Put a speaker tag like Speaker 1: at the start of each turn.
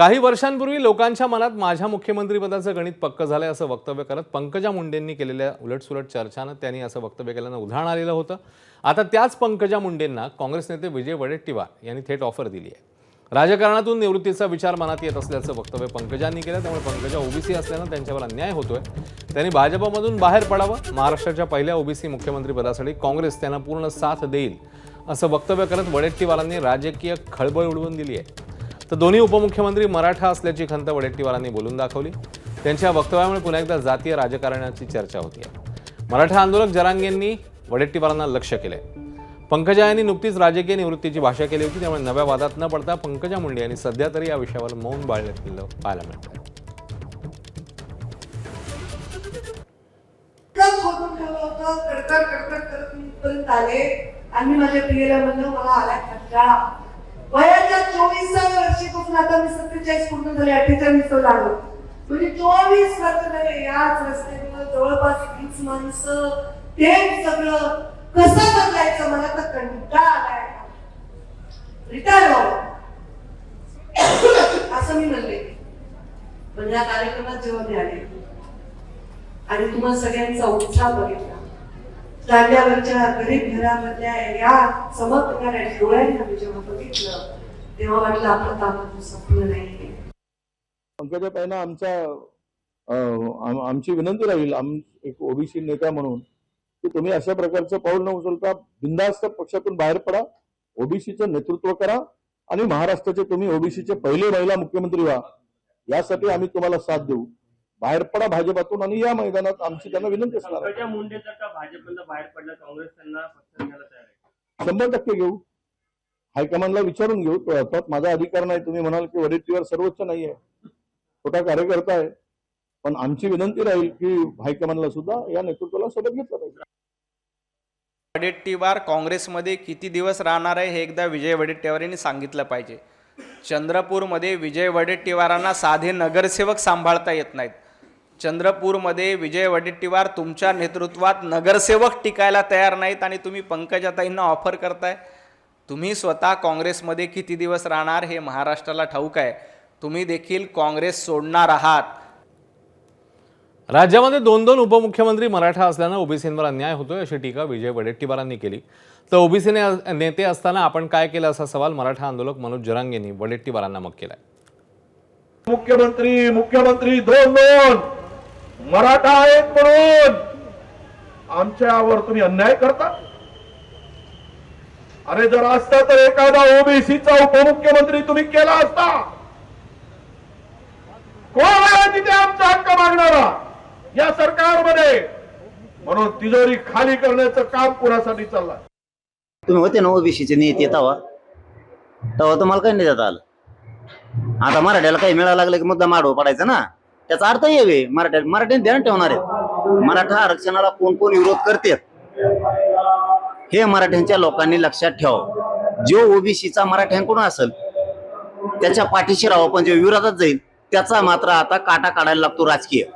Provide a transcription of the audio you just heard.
Speaker 1: काही वर्षांपूर्वी लोकांच्या मनात माझ्या मुख्यमंत्रीपदाचं गणित पक्क झालंय असं वक्तव्य करत पंकजा मुंडेंनी केलेल्या उलटसुलट चर्चांना त्यांनी असं वक्तव्य केल्यानं उधाण आलेलं होतं। आता त्याच पंकजा मुंडेंना काँग्रेस नेते विजय वडेट्टीवार यांनी थेट ऑफर दिली आहे। राजकारणातून निवृत्तीचा विचार मनात येत असल्याचं वक्तव्य पंकजांनी केलं। त्यामुळे पंकजा ओबीसी असल्यानं त्यांच्यावर अन्याय होतोय, त्यांनी भाजपमधून बाहेर पडावं, महाराष्ट्राच्या पहिल्या ओबीसी मुख्यमंत्रीपदासाठी काँग्रेस त्यांना पूर्ण साथ देईल असं वक्तव्य करत वडेट्टीवारांनी राजकीय खळबळ उडवून दिली आहे। तर दोन्ही उपमुख्यमंत्री मराठा असल्याची खंत वडेट्टीवारांनी बोलून दाखवली। त्यांच्या वक्तव्यामुळे पुन्हा एकदा जातीय राजकारणाची चर्चा होती आहे। मराठा आंदोलक जरांगेंनी वडेट्टीवारांना लक्ष्य केलंय। पंकजा यांनी नुकतीच राजकीय निवृत्तीची भाषा केली होती, त्यामुळे नव्या वादात न पडता पंकजा मुंडे यांनी सध्या तरी या विषयावर मौन बाळगलेलं पाहायला मिळतं।
Speaker 2: आणि माझ्या प्रियला म्हणलं मला आला कंटाळा। वयाच्या 24व्या वर्षीपासून आता मी 47 पूर्ण झाले, 48 लागलो, म्हणजे 24 वर्ष झाले याच रस्त्यावर जवळपास 20 माणसं, ते सगळं कसं बदलायचं मला तर कंटाळा आलाय। रिटायर व्हावं असं मी म्हणले। पण या कार्यक्रमात जेव्हा मी आले आणि तुम्हाला सगळ्यांचा उत्साह बघितला, जाग्यावरच्या गरीब घरामधल्या या चमकणाऱ्या डोळ्यांना मी जेव्हा बघितलं, तेव्हा वाटलं आपलं काम संपलं नाही।
Speaker 3: पंकजा ताईंना आमची विनंती राहील, एक ओबीसी नेता म्हणून, की तुम्ही अशा प्रकारचं पाऊल न उचलता बिनधास्त पक्षातून बाहेर पडा, ओबीसीचं नेतृत्व करा आणि महाराष्ट्राचे तुम्ही ओबीसीचे पहिले महिला मुख्यमंत्री व्हा, यासाठी आम्ही तुम्हाला साथ देऊ। बाहेर पडा भाजपातून आणि या मैदानात आमची त्यांना विनंती असणार।
Speaker 4: पंकजा मुंडे जर का भाजपला बाहेर पडला, काँग्रेस त्यांना पक्ष घ्यायला तयार आहे?
Speaker 3: 100% घेऊ, हायकमांडला विचारून घेऊ। तो अर्थात माझा अधिकार नाही। तुम्ही म्हणाल की वडेट्टीवार सर्वोच्च नाही आहे, छोटा कार्यकर्ता आहे, पण आमची विनंती राहील की हायकमांडला सुद्धा या नेतृत्वाला सोबत घेतलं पाहिजे।
Speaker 5: वडेट्टीवार काँग्रेसमध्ये किती दिवस राहणार आहे हे एकदा विजय वडेट्टीवार यांनी सांगितलं पाहिजे। चंद्रपूरमध्ये विजय वडेट्टीवारांना साधे नगरसेवक सांभाळता येत नाहीत। चंद्रपूरमध्ये विजय वडेट्टीवार तुमच्या नेतृत्वात नगरसेवक टिकायला तयार नाहीत आणि तुम्ही पंकजाताईंना ऑफर करताय। तुम्ही स्वतः काँग्रेसमध्ये किती दिवस राहणार हे महाराष्ट्राला ठाऊक आहे। तुम्ही देखील काँग्रेस सोडणार आहात।
Speaker 1: राज्यामध्ये 2-2 उपमुख्यमंत्री मराठा असल्यानं ओबीसींवर अन्याय होतोय अशी टीका विजय वडेट्टीवारांनी केली। तर ओबीसी नेते असताना आपण काय केलं असा सवाल मराठा आंदोलक मनोज जरांगेंनी वडेट्टीवारांना मग केलाय।
Speaker 6: मुख्यमंत्री 2-2 मराठा आहेत म्हणून आमच्यावर तुम्ही अन्याय करता? अरे जर असता तर एखादा ओबीसीचा उपमुख्यमंत्री तुम्ही केला असता। कोण आहे तिथे आमचा हक्क मागणारा या सरकारमध्ये? म्हणून तिजोरी खाली करण्याचं काम कुणासाठी चाललंय?
Speaker 7: तुम्ही होते ना ओबीसीचे नेते, तेव्हा तुम्हाला काही नाही देता आलं। आता मराठ्याला काही मिळायला लागलं की मुद्दा माडव पडायचा ना, त्याचा अर्थ येवे मराठ्यांनी ध्यान ठेवणार आहेत। मराठा आरक्षणाला कोण कोण विरोध करते हे मराठ्यांच्या लोकांनी लक्षात ठेवावं। जो ओबीसीचा मराठ्यांकडून असेल त्याच्या पाठीशी राहावं, पण जो विरोधात जाईल त्याचा मात्र आता काटा काढायला लागतो राजकीय।